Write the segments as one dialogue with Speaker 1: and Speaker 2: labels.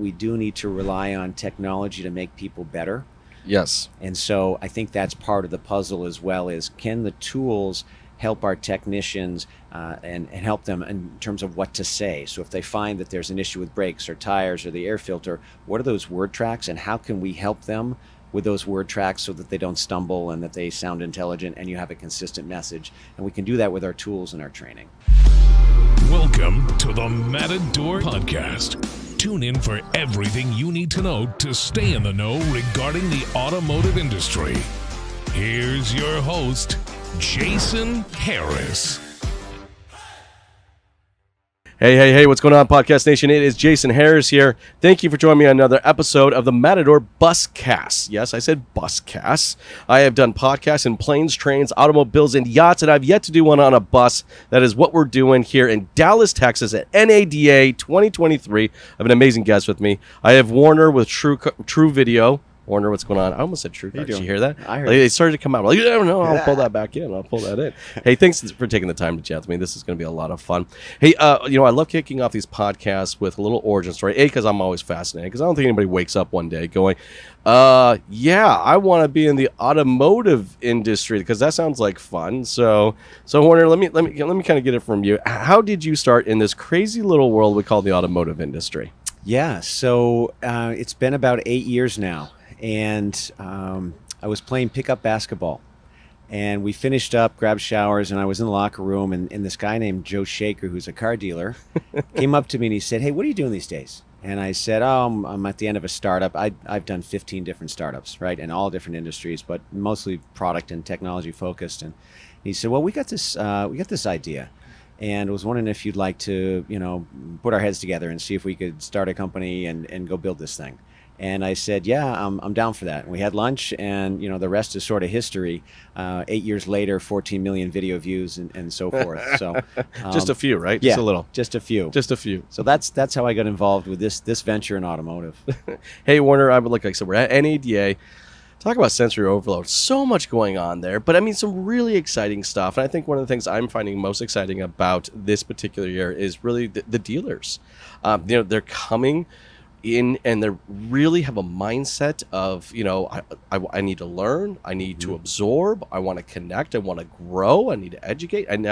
Speaker 1: we do need to rely on technology to make people better.
Speaker 2: Yes.
Speaker 1: And so I think that's part of the puzzle as well, is can the tools help our technicians and help them in terms of what to say. So if they find that there's an issue with brakes or tires or the air filter, what are those word tracks and how can we help them with those word tracks so that they don't stumble and that they sound intelligent and you have a consistent message. And we can do that with our tools and our training.
Speaker 3: Welcome to the Matador Buscast. Tune in for everything you need to know to stay in the know regarding the automotive industry. Here's your host, Jason Harris.
Speaker 2: Hey, what's going on, Podcast Nation? It is Jason Harris here. Thank you for joining me on another episode of the Matador Buscast. Yes, I said Buscast. I have done podcasts in planes, trains, automobiles, and yachts, and I've yet to do one on a bus. That is what we're doing here in Dallas, Texas at NADA 2023. I have an amazing guest with me. I have Warner with True Video. Warner, what's going on? I almost said True. Did you hear that?
Speaker 1: I heard
Speaker 2: They started to come out. I'm like, you never know. I'll pull that back in. I'll pull that in. Hey, thanks for taking the time to chat with me. This is going to be a lot of fun. Hey, I love kicking off these podcasts with a little origin story. A, because I'm always fascinated. Because I don't think anybody wakes up one day going, I want to be in the automotive industry because that sounds like fun. So Warner, let me kind of get it from you. How did you start in this crazy little world we call the automotive industry?
Speaker 1: Yeah, so it's been about 8 years now. And I was playing pickup basketball, and we finished up, grabbed showers, and I was in the locker room, and this guy named Joe Shaker, who's a car dealer, came up to me and he said, "Hey, what are you doing these days?" And I said, "Oh, I'm at the end of a startup. I've done 15 different startups, right, in all different industries, but mostly product and technology focused." And he said, "Well, we got this idea, and was wondering if you'd like to, put our heads together and see if we could start a company and go build this thing." And I said, "Yeah, I'm down for that." And we had lunch, and the rest is sort of history. 8 years later, 14 million video views, and so forth. So
Speaker 2: just a few, right?
Speaker 1: Yeah,
Speaker 2: Just a little.
Speaker 1: just a few.
Speaker 2: Just a few.
Speaker 1: So that's how I got involved with this venture in automotive.
Speaker 2: Hey, Warner, like I said, we're at NADA. Talk about sensory overload. So much going on there, but I mean, some really exciting stuff. And I think one of the things I'm finding most exciting about this particular year is really the dealers. They're coming in and they really have a mindset of I need to learn, I need to absorb, I want to connect, I want to grow, I need to educate, and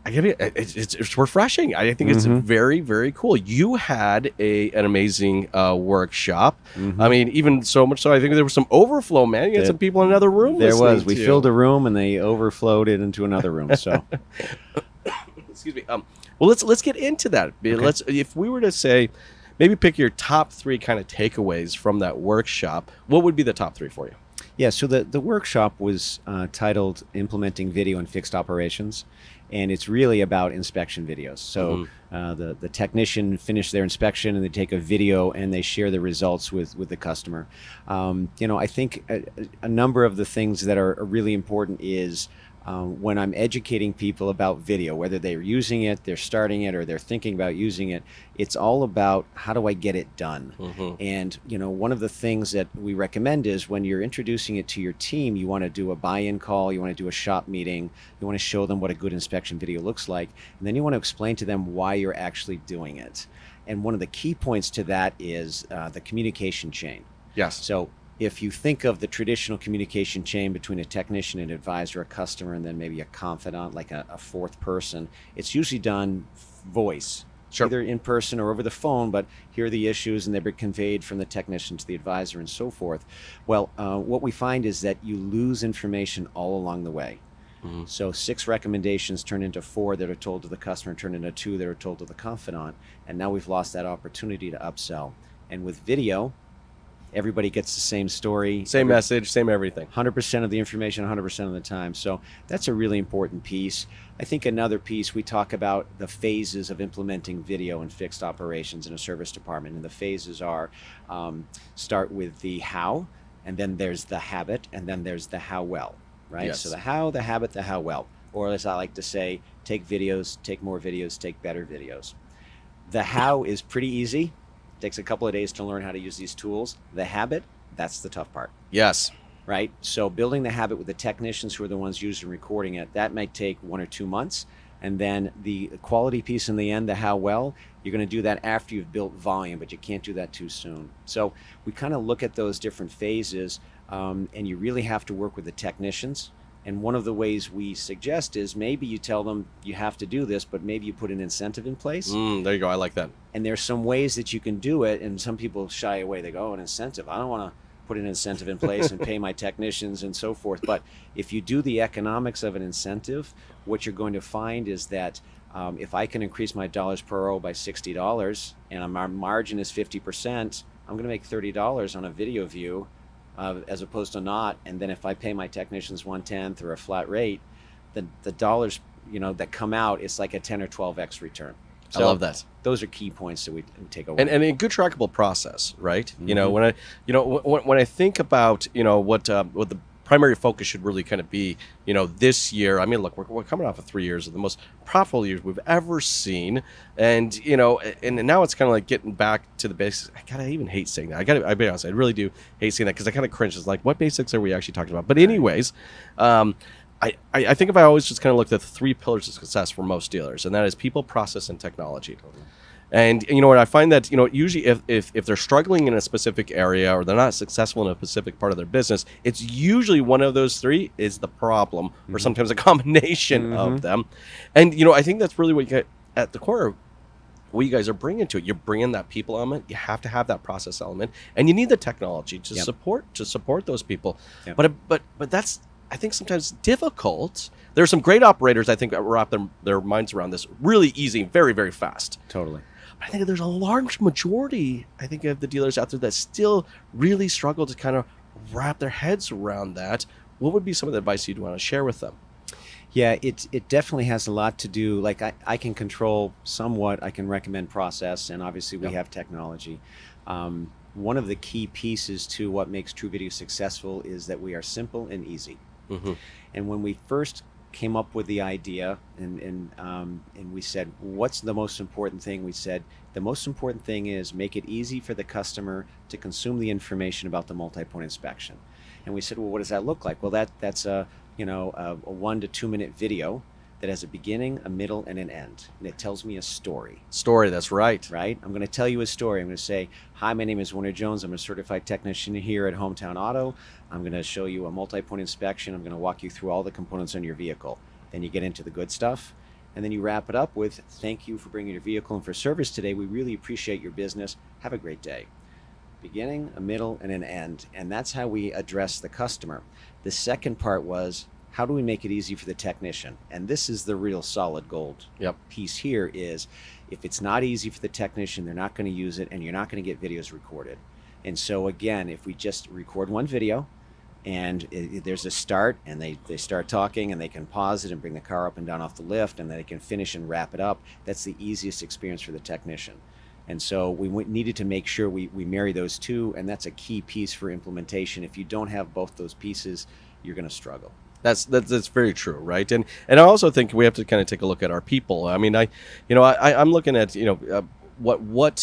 Speaker 2: it's refreshing. I think it's very, very cool. You had an amazing workshop. I mean, even so much so I think there was some overflow, man. You had some people in another room.
Speaker 1: There was. We filled a room and they overflowed it into another room. So
Speaker 2: excuse me. Well, let's get into that. Okay. If we were to say, maybe pick your top three kind of takeaways from that workshop, what would be the top three for you?
Speaker 1: Yeah, so the workshop was titled Implementing Video in Fixed Operations, and it's really about inspection videos. So the technician finished their inspection and they take a video and they share the results with the customer. I think a number of the things that are really important is when I'm educating people about video, whether they're using it, they're starting it, or they're thinking about using it, it's all about how do I get it done? And, one of the things that we recommend is when you're introducing it to your team, you want to do a buy-in call, you want to do a shop meeting, you want to show them what a good inspection video looks like, and then you want to explain to them why you're actually doing it. And one of the key points to that is the communication chain.
Speaker 2: Yes.
Speaker 1: So if you think of the traditional communication chain between a technician, an advisor, a customer, and then maybe a confidant, like a fourth person, it's usually done voice, either in person or over the phone, but here are the issues and they're conveyed from the technician to the advisor and so forth. Well, what we find is that you lose information all along the way. So 6 recommendations turn into 4 that are told to the customer, turn into 2 that are told to the confidant, and now we've lost that opportunity to upsell. And with video, everybody gets the same story.
Speaker 2: Same message, same everything.
Speaker 1: 100% of the information, 100% of the time. So that's a really important piece. I think another piece, we talk about the phases of implementing video in fixed operations in a service department. And the phases are start with the how, and then there's the habit, and then there's the how well, right?
Speaker 2: Yes.
Speaker 1: So the how, the habit, the how well. Or as I like to say, take videos, take more videos, take better videos. The how is pretty easy. Takes a couple of days to learn how to use these tools. The habit, that's the tough part.
Speaker 2: Yes.
Speaker 1: Right? So building the habit with the technicians who are the ones using and recording it, that might take 1 or 2 months. And then the quality piece in the end, the how well, you're going to do that after you've built volume, but you can't do that too soon. So we kind of look at those different phases, and you really have to work with the technicians. And one of the ways we suggest is maybe you tell them you have to do this, but maybe you put an incentive in place.
Speaker 2: There you go. I like that.
Speaker 1: And there's some ways that you can do it, and some people shy away. They go, oh, an incentive. I don't want to put an incentive in place and pay my technicians and so forth. But if you do the economics of an incentive, what you're going to find is that if I can increase my dollars per hour by $60 and our margin is 50%, I'm going to make $30 on a video view as opposed to not. And then if I pay my technicians 1/10 or a flat rate, the dollars that come out, it's like a 10 or 12x return. So
Speaker 2: I love that.
Speaker 1: Those are key points that we take away.
Speaker 2: And a good trackable process, right?
Speaker 1: Mm-hmm.
Speaker 2: When I think about what the primary focus should really kind of be, this year. I mean, look, we're coming off of 3 years of the most profitable years we've ever seen, and and now it's kind of like getting back to the basics. I even hate saying that. I be honest, I really do hate saying that because I kind of cringe. It's like, what basics are we actually talking about? But anyways, I think if I always just kind of looked at the 3 pillars of success for most dealers, and that is people, process, and technology. And what I find that usually if they're struggling in a specific area or they're not successful in a specific part of their business, it's usually one of those 3 is the problem, or sometimes a combination of them. And I think that's really what you get at the core of what you guys are bringing to it. You're bringing that people element. You have to have that process element, and you need the technology to support those people. Yep. But that's, I think, sometimes difficult. There are some great operators, I think, that wrap their minds around this really easy, very, very fast.
Speaker 1: Totally.
Speaker 2: But I think there's a large majority, I think, of the dealers out there that still really struggle to kind of wrap their heads around that. What would be some of the advice you'd want to share with them?
Speaker 1: Yeah, it definitely has a lot to do. Like I can control somewhat. I can recommend process, and obviously we have technology. One of the key pieces to what makes True Video successful is that we are simple and easy. Mm-hmm. And when we first came up with the idea and we said, what's the most important thing? We said, the most important thing is make it easy for the customer to consume the information about the multi-point inspection. And we said, well, what does that look like? Well, that's a 1 to 2 minute video that has a beginning, a middle, and an end. And it tells me a story.
Speaker 2: Story, that's right.
Speaker 1: Right? I'm going to tell you a story. I'm going to say, hi, my name is Warner Jones. I'm a certified technician here at Hometown Auto. I'm going to show you a multi-point inspection. I'm going to walk you through all the components on your vehicle. Then you get into the good stuff. And then you wrap it up with, thank you for bringing your vehicle in for service today. We really appreciate your business. Have a great day. Beginning, a middle, and an end. And that's how we address the customer. The second part was, how do we make it easy for the technician? And this is the real solid gold piece here is, if it's not easy for the technician, they're not going to use it, and you're not going to get videos recorded. And so again, if we just record one video and there's a start and they start talking and they can pause it and bring the car up and down off the lift and then they can finish and wrap it up, that's the easiest experience for the technician. And so we needed to make sure we marry those two, and that's a key piece for implementation. If you don't have both those pieces, you're going to struggle.
Speaker 2: That's very true, right? And I also think we have to kind of take a look at our people. I mean, I'm looking at what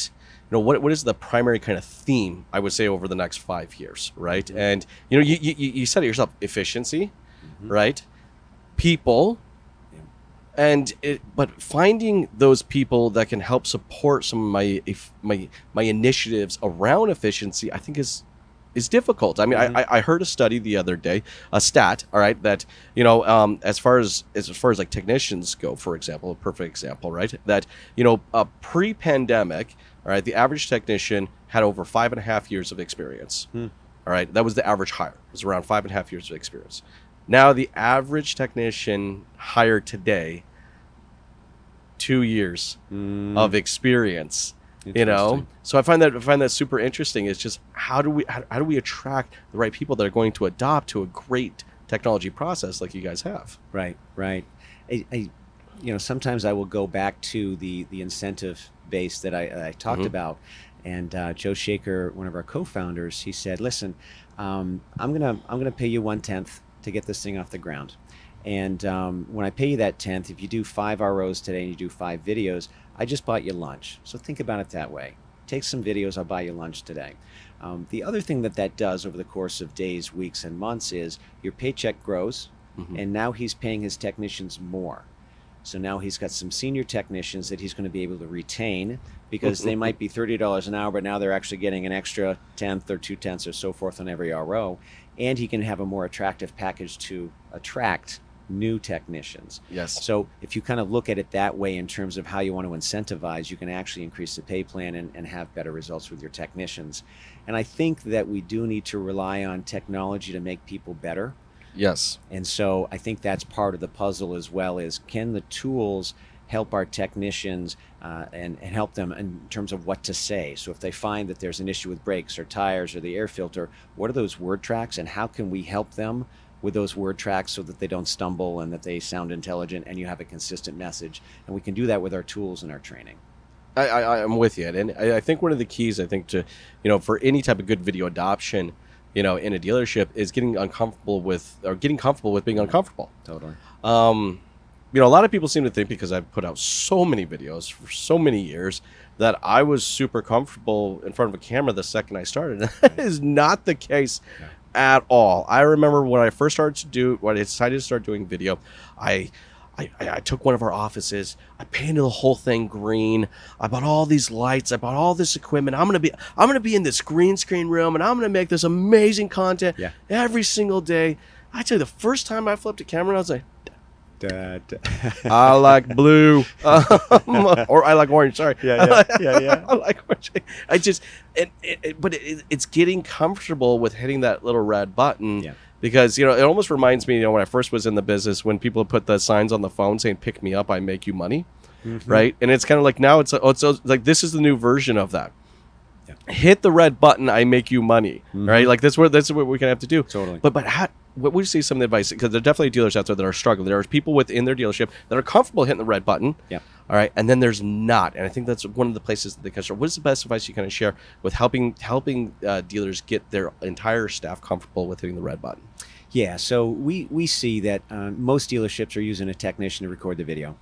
Speaker 2: is the primary kind of theme, I would say, over the next 5 years, right? Mm-hmm. And you said it yourself, efficiency, right? People, but finding those people that can help support some of my initiatives around efficiency, I think is difficult. I mean, I heard a study the other day, a stat, all right, that as far as like technicians go, for example, a perfect example, right? That pre-pandemic, all right, the average technician had over 5.5 years of experience. All right, that was the average hire. It was around 5.5 years of experience. Now the average technician hired today, 2 years of experience. So I find that super interesting. Is just how do we attract the right people that are going to adopt to a great technology process like you guys have? Right.
Speaker 1: Sometimes I will go back to the incentive base that I talked about, and Joe Shaker, one of our co-founders, he said, "Listen, I'm gonna pay you 1/10 to get this thing off the ground, and when I pay you that 1/10, if you do 5 ROs today and you do 5 videos, I just bought you lunch. So think about it that way. Take some videos, I'll buy you lunch today." The other thing that does over the course of days, weeks, and months is your paycheck grows, and now he's paying his technicians more. So now he's got some senior technicians that he's going to be able to retain, because they might be $30 an hour, but now they're actually getting an extra tenth or 2/10 or so forth on every RO. And he can have a more attractive package to attract new technicians.
Speaker 2: Yes.
Speaker 1: So if you kind of look at it that way in terms of how you want to incentivize, you can actually increase the pay plan and have better results with your technicians. And I think that we do need to rely on technology to make people better.
Speaker 2: Yes.
Speaker 1: And so I think that's part of the puzzle as well, is can the tools help our technicians and help them in terms of what to say. So if they find that there's an issue with brakes or tires or the air filter, what are those word tracks and how can we help them with those word tracks so that they don't stumble and that they sound intelligent and you have a consistent message. And we can do that with our tools and our training.
Speaker 2: I'm with you. And I think one of the keys, I think, to, for any type of good video adoption, in a dealership is getting comfortable with being uncomfortable.
Speaker 1: Totally.
Speaker 2: A lot of people seem to think, because I've put out so many videos for so many years, that I was super comfortable in front of a camera the second I started. That is not the case at all. I remember when I first when I decided to start doing video, I took one of our offices, I painted the whole thing green, I bought all these lights, I bought all this equipment. I'm gonna be in this green screen room, and I'm gonna make this amazing content every single day. I tell you, the first time I flipped a camera, I was like, I like blue, or I like orange. Sorry,
Speaker 1: yeah.
Speaker 2: I like orange. It's getting comfortable with hitting that little red button. Yeah. Because, it almost reminds me, when I first was in the business, when people put the signs on the phone saying, "Pick me up, I make you money," right? And it's kind of like now it's like this is the new version of that. Yeah. Hit the red button, I make you money, right? Like that's what we're gonna have to do.
Speaker 1: Totally.
Speaker 2: But what would you say some of the advice? Because there are definitely dealers out there that are struggling. There are people within their dealership that are comfortable hitting the red button.
Speaker 1: Yeah.
Speaker 2: All right, and then there's not, and I think that's one of the places that they can start. What is the best advice you kind of share with helping dealers get their entire staff comfortable with hitting the red button?
Speaker 1: Yeah, so we see that most dealerships are using a technician to record the video.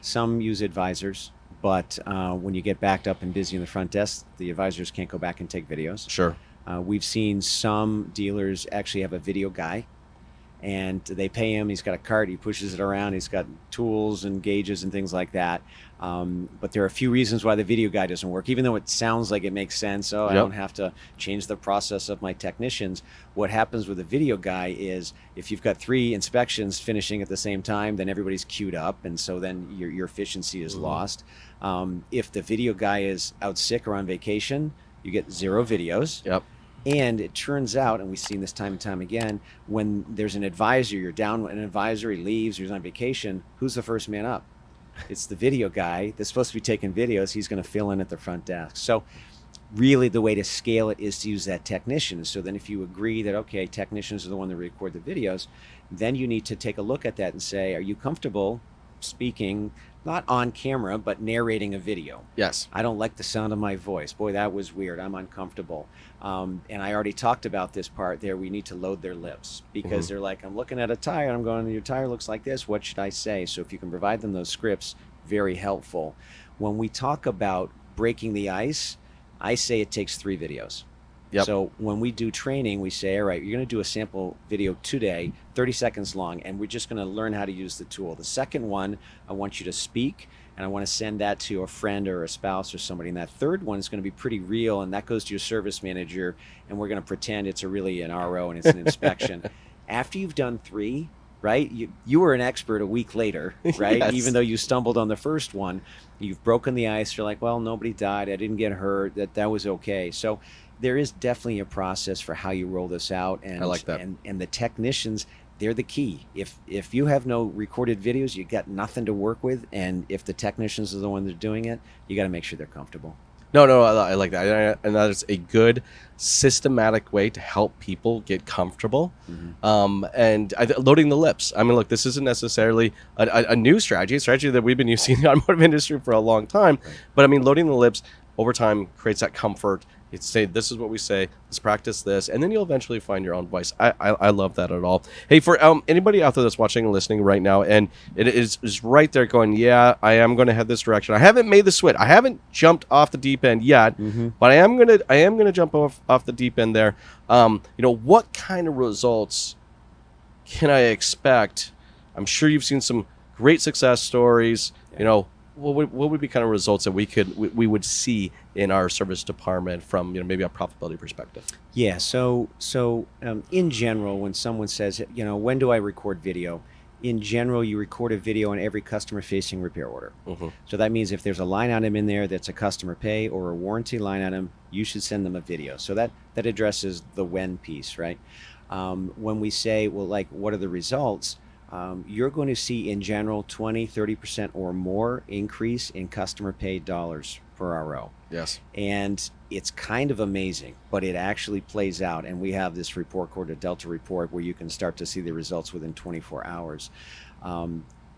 Speaker 1: Some use advisors, but when you get backed up and busy in the front desk, the advisors can't go back and take videos.
Speaker 2: Sure.
Speaker 1: We've seen some dealers actually have a video guy, and they pay him. He's got a cart, he pushes it around, he's got tools and gauges and things like that. But there are a few reasons why the video guy doesn't work, even though it sounds like it makes sense. I don't have to change the process of my technicians. What happens with a video guy is if you've got 3 inspections finishing at the same time, then everybody's queued up, and so then your efficiency is lost. If the video guy is out sick or on vacation, you get 0 videos.
Speaker 2: Yep.
Speaker 1: And it turns out, and we've seen this time and time again, when there's an advisor, you're down an advisor, he leaves, he's on vacation, who's the first man up? It's the video guy that's supposed to be taking videos. He's going to fill in at the front desk. So really the way to scale it is to use that technician. So then if you agree that, okay, technicians are the one that record the videos, then you need to take a look at that and say, are you comfortable speaking, not on camera, but narrating a video?
Speaker 2: Yes.
Speaker 1: I don't like the sound of my voice. Boy, that was weird. I'm uncomfortable. And I already talked about this part there. We need to load their lips, because they're like, I'm looking at a tire. I'm going, your tire looks like this. What should I say? So if you can provide them those scripts, very helpful. When we talk about breaking the ice, I say it takes 3 videos. Yep. So when we do training, we say, all right, you're going to do a sample video today, 30 seconds long, and we're just going to learn how to use the tool. The second one, I want you to speak, and I want to send that to a friend or a spouse or somebody. And that third one is going to be pretty real, and that goes to your service manager, and we're going to pretend it's really an RO and it's an inspection. After you've done 3, right, you were an expert a week later, right?
Speaker 2: Yes.
Speaker 1: Even though you stumbled on the first one, you've broken the ice. You're like, well, nobody died. I didn't get hurt. That was okay. So there is definitely a process for how you roll this out. And
Speaker 2: I like that.
Speaker 1: And the technicians, they're the key. If you have no recorded videos, you got nothing to work with. And if the technicians are the one that are doing it, you got to make sure they're comfortable.
Speaker 2: No, I like that. And that is a good systematic way to help people get comfortable. And loading the lips. I mean, look, this isn't necessarily a new strategy. It's a strategy that we've been using in the automotive industry for a long time. Right. But I mean, loading the lips over time creates that comfort. It's say, this is what we say, let's practice this, and then you'll eventually find your own voice. I love that at all. Hey, for anybody out there that's watching and listening right now, and it is right there going, yeah, I am going to head this direction. I haven't made the switch. I haven't jumped off the deep end yet, but I am gonna jump off the deep end there. What kind of results can I expect? I'm sure you've seen some great success stories. What would be kind of results that we would see in our service department from maybe a profitability perspective?
Speaker 1: Yeah. So in general, when someone says, when do I record video? In general, you record a video on every customer-facing repair order.
Speaker 2: Mm-hmm.
Speaker 1: So that means if there's a line item in there that's a customer pay or a warranty line item, you should send them a video. So that addresses the when piece, right? When we say, well, like, what are the results? You're going to see in general 20, 30% or more increase in customer paid dollars per RO.
Speaker 2: Yes. And
Speaker 1: it's kind of amazing, but it actually plays out. And we have this report called a Delta report where you can start to see the results within 24 hours.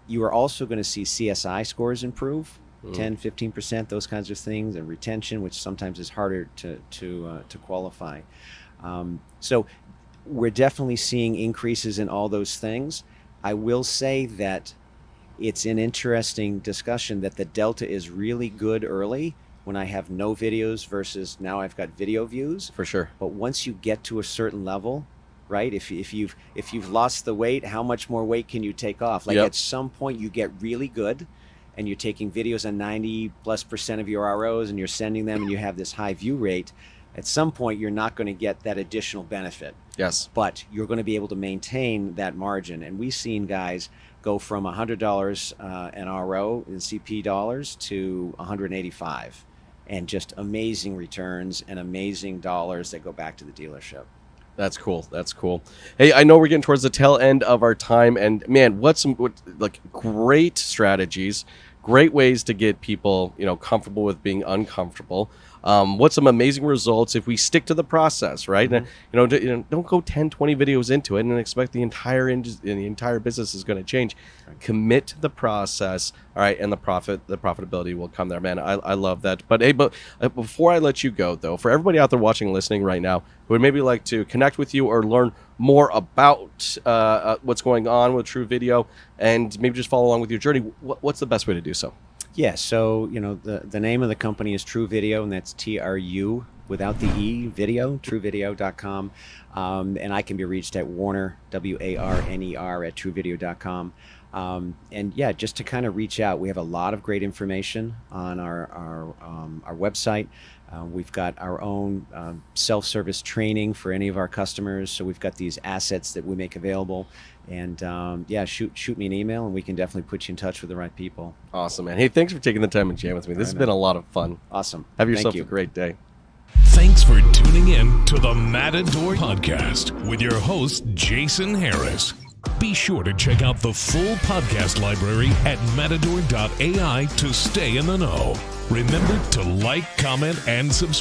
Speaker 1: You are also going to see CSI scores improve, 10, 15%, those kinds of things, and retention, which sometimes is harder to qualify. So we're definitely seeing increases in all those things. I will say that it's an interesting discussion that the delta is really good early when I have no videos versus now I've got video views.
Speaker 2: For sure.
Speaker 1: But once you get to a certain level, right? If you've lost the weight, how much more weight can you take off? Like, at some point you get really good and you're taking videos on 90+% of your ROs and you're sending them and you have this high view rate. At some point you're not going to get that additional benefit.
Speaker 2: Yes.
Speaker 1: But you're going to be able to maintain that margin. And we've seen guys go from $100 an RO in CP dollars to $185, and just amazing returns and amazing dollars that go back to the dealership.
Speaker 2: That's cool. That's cool. Hey, I know we're getting towards the tail end of our time, and man, what great strategies, great ways to get people, comfortable with being uncomfortable. What's some amazing results if we stick to the process, right?
Speaker 1: Mm-hmm.
Speaker 2: And, don't go 10, 20 videos into it and expect the entire business is going to change. Right. Commit to the process, all right, and the profitability will come there, man. I love that. But hey, before I let you go, though, for everybody out there watching and listening right now who would maybe like to connect with you or learn more about what's going on with True Video and maybe just follow along with your journey, what's the best way to do so?
Speaker 1: Yeah, so the name of the company is True Video, and that's TRU without the E, video, truevideo.com. And I can be reached at Warner, WARNER, at truevideo.com. And yeah, just to kind of reach out, we have a lot of great information on our website. We've got our own self-service training for any of our customers. So we've got these assets that we make available. And yeah, shoot me an email and we can definitely put you in touch with the right people.
Speaker 2: Awesome, man. Hey, thanks for taking the time and jam with me. This has been a lot of fun.
Speaker 1: Awesome.
Speaker 2: Have yourself a great day.
Speaker 3: Thanks for tuning in to the Matador Podcast with your host, Jason Harris. Be sure to check out the full podcast library at matador.ai to stay in the know. Remember to like, comment, and subscribe.